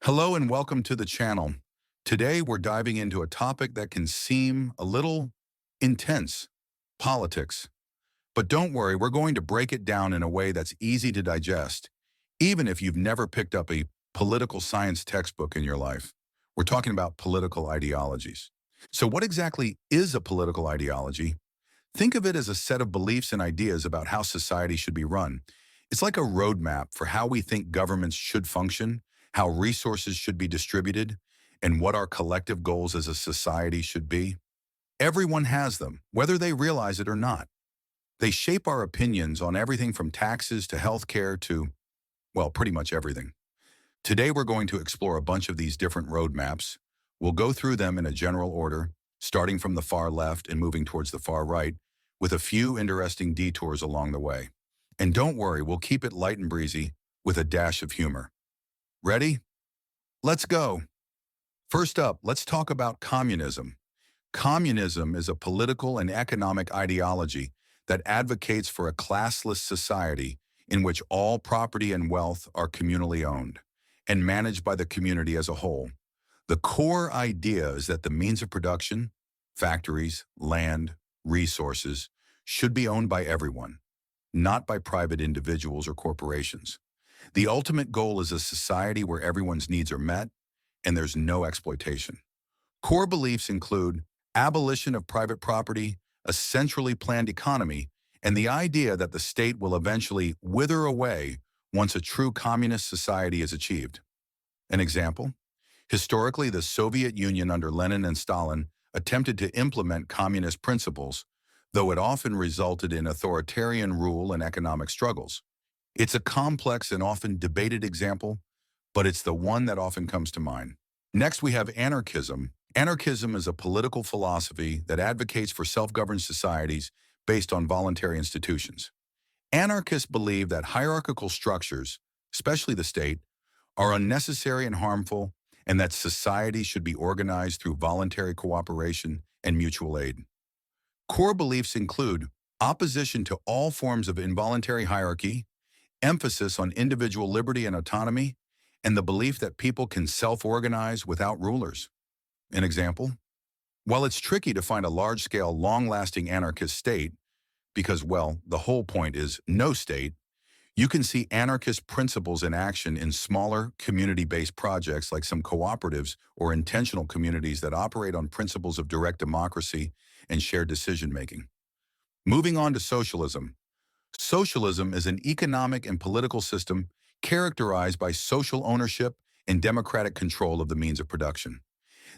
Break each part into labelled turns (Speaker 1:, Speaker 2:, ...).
Speaker 1: Hello and welcome to the channel. Today we're diving into a topic that can seem a little intense, politics. But don't worry, we're going to break it down in a way that's easy to digest, even if you've never picked up a political science textbook in your life. We're talking about political ideologies. So what exactly is a political ideology? Think of it as a set of beliefs and ideas about how society should be run. It's like a roadmap for how we think governments should function, how resources should be distributed, and what our collective goals as a society should be. Everyone has them, whether they realize it or not. They shape our opinions on everything from taxes to healthcare to, well, pretty much everything. Today we're going to explore a bunch of these different roadmaps. We'll go through them in a general order, starting from the far left and moving towards the far right, with a few interesting detours along the way. And don't worry, we'll keep it light and breezy with a dash of humor. Ready? Let's go. First up, let's talk about communism. Communism is a political and economic ideology that advocates for a classless society in which all property and wealth are communally owned and managed by the community as a whole. The core idea is that the means of production, factories, land, resources, should be owned by everyone, not by private individuals or corporations. The ultimate goal is a society where everyone's needs are met and there's no exploitation. Core beliefs include abolition of private property, a centrally planned economy, and the idea that the state will eventually wither away once a true communist society is achieved. An example? Historically, the Soviet Union under Lenin and Stalin attempted to implement communist principles, though it often resulted in authoritarian rule and economic struggles. It's a complex and often debated example, but it's the one that often comes to mind. Next, we have anarchism. Anarchism is a political philosophy that advocates for self-governed societies based on voluntary institutions. Anarchists believe that hierarchical structures, especially the state, are unnecessary and harmful, and that society should be organized through voluntary cooperation and mutual aid. Core beliefs include opposition to all forms of involuntary hierarchy, emphasis on individual liberty and autonomy, and the belief that people can self-organize without rulers. An example? While it's tricky to find a large-scale, long-lasting anarchist state, because, well, the whole point is no state, you can see anarchist principles in action in smaller, community-based projects like some cooperatives or intentional communities that operate on principles of direct democracy and shared decision-making. Moving on to socialism. Socialism is an economic and political system characterized by social ownership and democratic control of the means of production.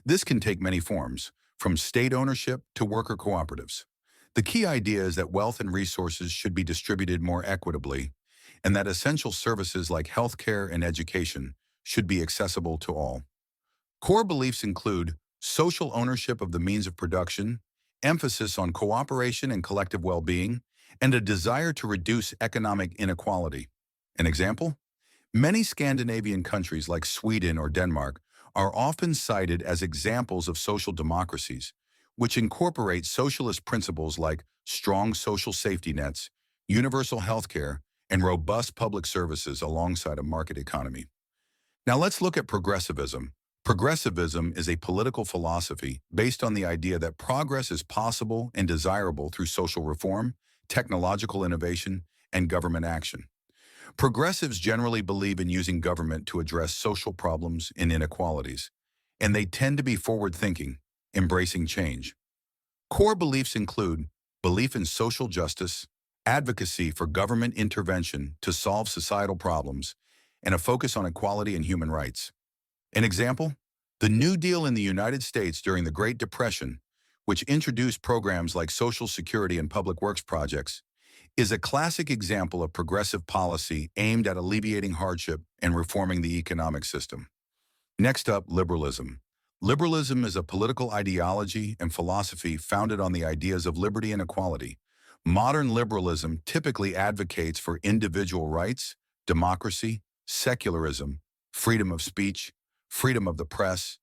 Speaker 1: This can take many forms, from state ownership to worker cooperatives. The key idea is that wealth and resources should be distributed more equitably, and that essential services like healthcare and education should be accessible to all. Core beliefs include social ownership of the means of production, emphasis on cooperation and collective well-being, and a desire to reduce economic inequality. An example? Many Scandinavian countries like Sweden or Denmark are often cited as examples of social democracies, which incorporate socialist principles like strong social safety nets, universal healthcare, and robust public services alongside a market economy. Now let's look at progressivism. Progressivism is a political philosophy based on the idea that progress is possible and desirable through social reform, technological innovation, and government action. Progressives generally believe in using government to address social problems and inequalities, and they tend to be forward-thinking, embracing change. Core beliefs include belief in social justice, advocacy for government intervention to solve societal problems, and a focus on equality and human rights. An example? The New Deal in the United States during the Great Depression, which introduced programs like Social Security and public works projects, is a classic example of progressive policy aimed at alleviating hardship and reforming the economic system. Next up, liberalism. Liberalism is a political ideology and philosophy founded on the ideas of liberty and equality. Modern liberalism typically advocates for individual rights, democracy, secularism, freedom of speech, freedom of the press,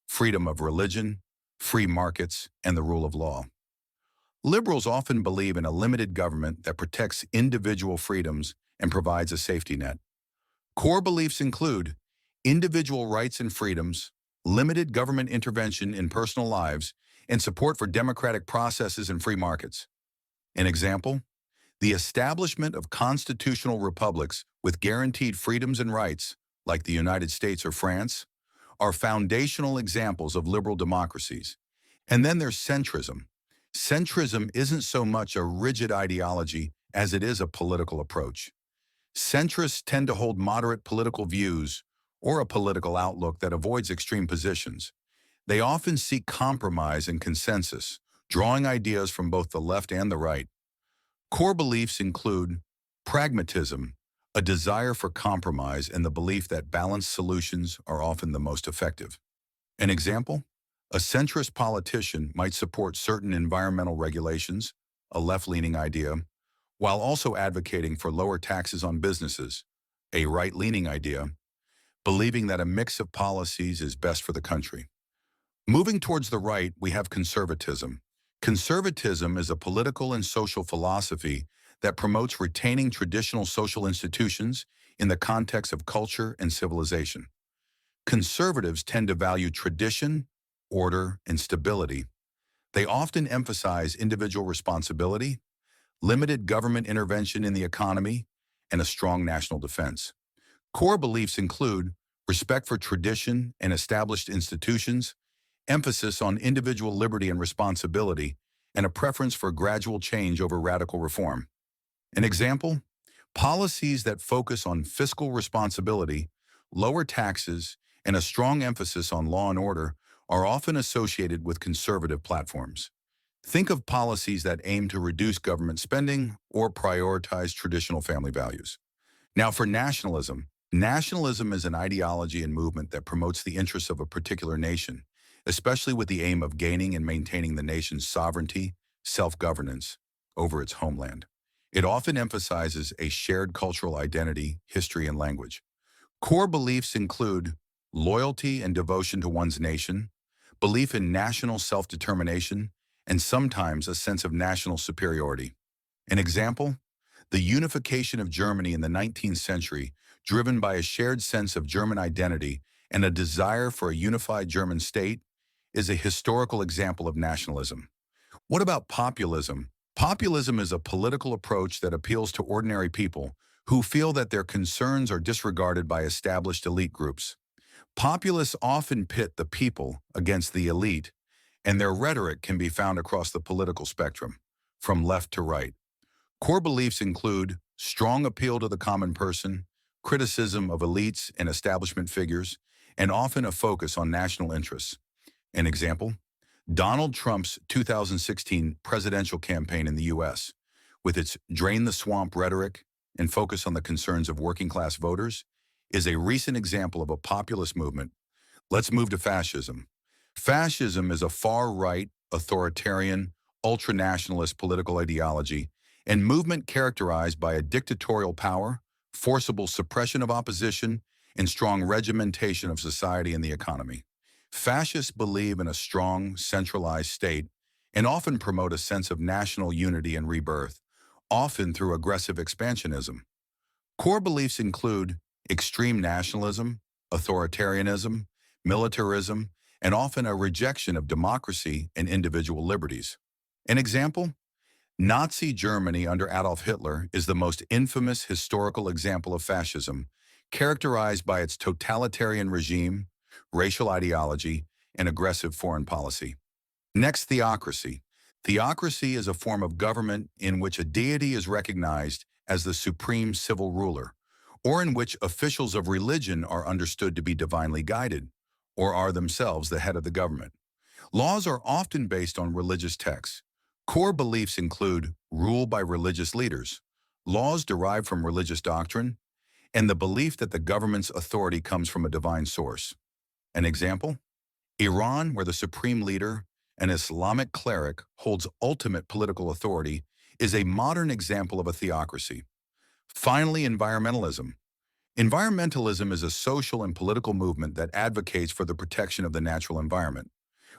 Speaker 1: freedom of religion, free markets, and the rule of law. Liberals often believe in a limited government that protects individual freedoms and provides a safety net. Core beliefs include individual rights and freedoms, limited government intervention in personal lives, and support for democratic processes and free markets. An example? The establishment of constitutional republics with guaranteed freedoms and rights, like the United States or France, are foundational examples of liberal democracies. And then there's centrism. Centrism isn't so much a rigid ideology as it is a political approach. Centrists tend to hold moderate political views or a political outlook that avoids extreme positions. They often seek compromise and consensus, drawing ideas from both the left and the right. Core beliefs include pragmatism, a desire for compromise and the belief that balanced solutions are often the most effective. An example? A centrist politician might support certain environmental regulations, a left-leaning idea, while also advocating for lower taxes on businesses, a right-leaning idea, believing that a mix of policies is best for the country. Moving towards the right, we have conservatism. Conservatism is a political and social philosophy that promotes retaining traditional social institutions in the context of culture and civilization. Conservatives tend to value tradition, order, and stability. They often emphasize individual responsibility, limited government intervention in the economy, and a strong national defense. Core beliefs include respect for tradition and established institutions, emphasis on individual liberty and responsibility, and a preference for gradual change over radical reform. An example? Policies that focus on fiscal responsibility, lower taxes, and a strong emphasis on law and order are often associated with conservative platforms. Think of policies that aim to reduce government spending or prioritize traditional family values. Now for nationalism. Nationalism is an ideology and movement that promotes the interests of a particular nation, especially with the aim of gaining and maintaining the nation's sovereignty, self-governance over its homeland. It often emphasizes a shared cultural identity, history, and language. Core beliefs include loyalty and devotion to one's nation, belief in national self-determination, and sometimes a sense of national superiority. An example? The unification of Germany in the 19th century, driven by a shared sense of German identity and a desire for a unified German state, is a historical example of nationalism. What about populism? Populism is a political approach that appeals to ordinary people who feel that their concerns are disregarded by established elite groups. Populists often pit the people against the elite, and their rhetoric can be found across the political spectrum, from left to right. Core beliefs include strong appeal to the common person, criticism of elites and establishment figures, and often a focus on national interests. An example? Donald Trump's 2016 presidential campaign in the U.S., with its drain the swamp rhetoric and focus on the concerns of working-class voters, is a recent example of a populist movement. Let's move to fascism. Fascism is a far-right, authoritarian, ultranationalist political ideology and movement characterized by a dictatorial power, forcible suppression of opposition, and strong regimentation of society and the economy. Fascists believe in a strong, centralized state and often promote a sense of national unity and rebirth, often through aggressive expansionism. Core beliefs include extreme nationalism, authoritarianism, militarism, and often a rejection of democracy and individual liberties. An example? Nazi Germany under Adolf Hitler is the most infamous historical example of fascism, characterized by its totalitarian regime, racial ideology, and aggressive foreign policy. Next, theocracy. Theocracy is a form of government in which a deity is recognized as the supreme civil ruler, or in which officials of religion are understood to be divinely guided, or are themselves the head of the government. Laws are often based on religious texts. Core beliefs include rule by religious leaders, laws derived from religious doctrine, and the belief that the government's authority comes from a divine source. An example? Iran, where the supreme leader, an Islamic cleric, holds ultimate political authority, is a modern example of a theocracy. Finally, environmentalism. Environmentalism is a social and political movement that advocates for the protection of the natural environment.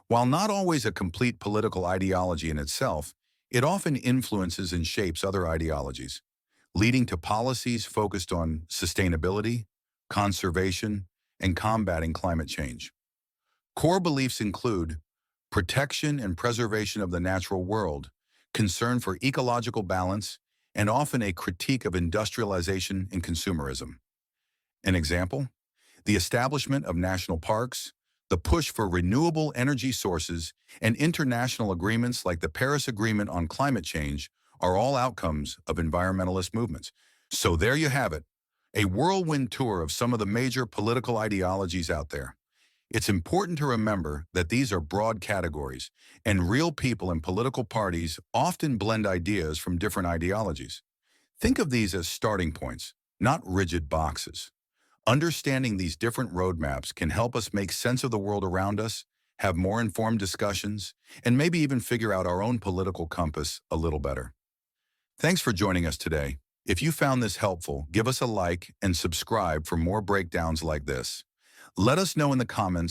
Speaker 1: While not always a complete political ideology in itself, it often influences and shapes other ideologies, leading to policies focused on sustainability, conservation, and combating climate change. Core beliefs include protection and preservation of the natural world, concern for ecological balance, and often a critique of industrialization and consumerism. An example? The establishment of national parks, the push for renewable energy sources, and international agreements like the Paris Agreement on climate change are all outcomes of environmentalist movements. So there you have it, a whirlwind tour of some of the major political ideologies out there. It's important to remember that these are broad categories, and real people and political parties often blend ideas from different ideologies. Think of these as starting points, not rigid boxes. Understanding these different roadmaps can help us make sense of the world around us, have more informed discussions, and maybe even figure out our own political compass a little better. Thanks for joining us today. If you found this helpful, give us a like and subscribe for more breakdowns like this. Let us know in the comments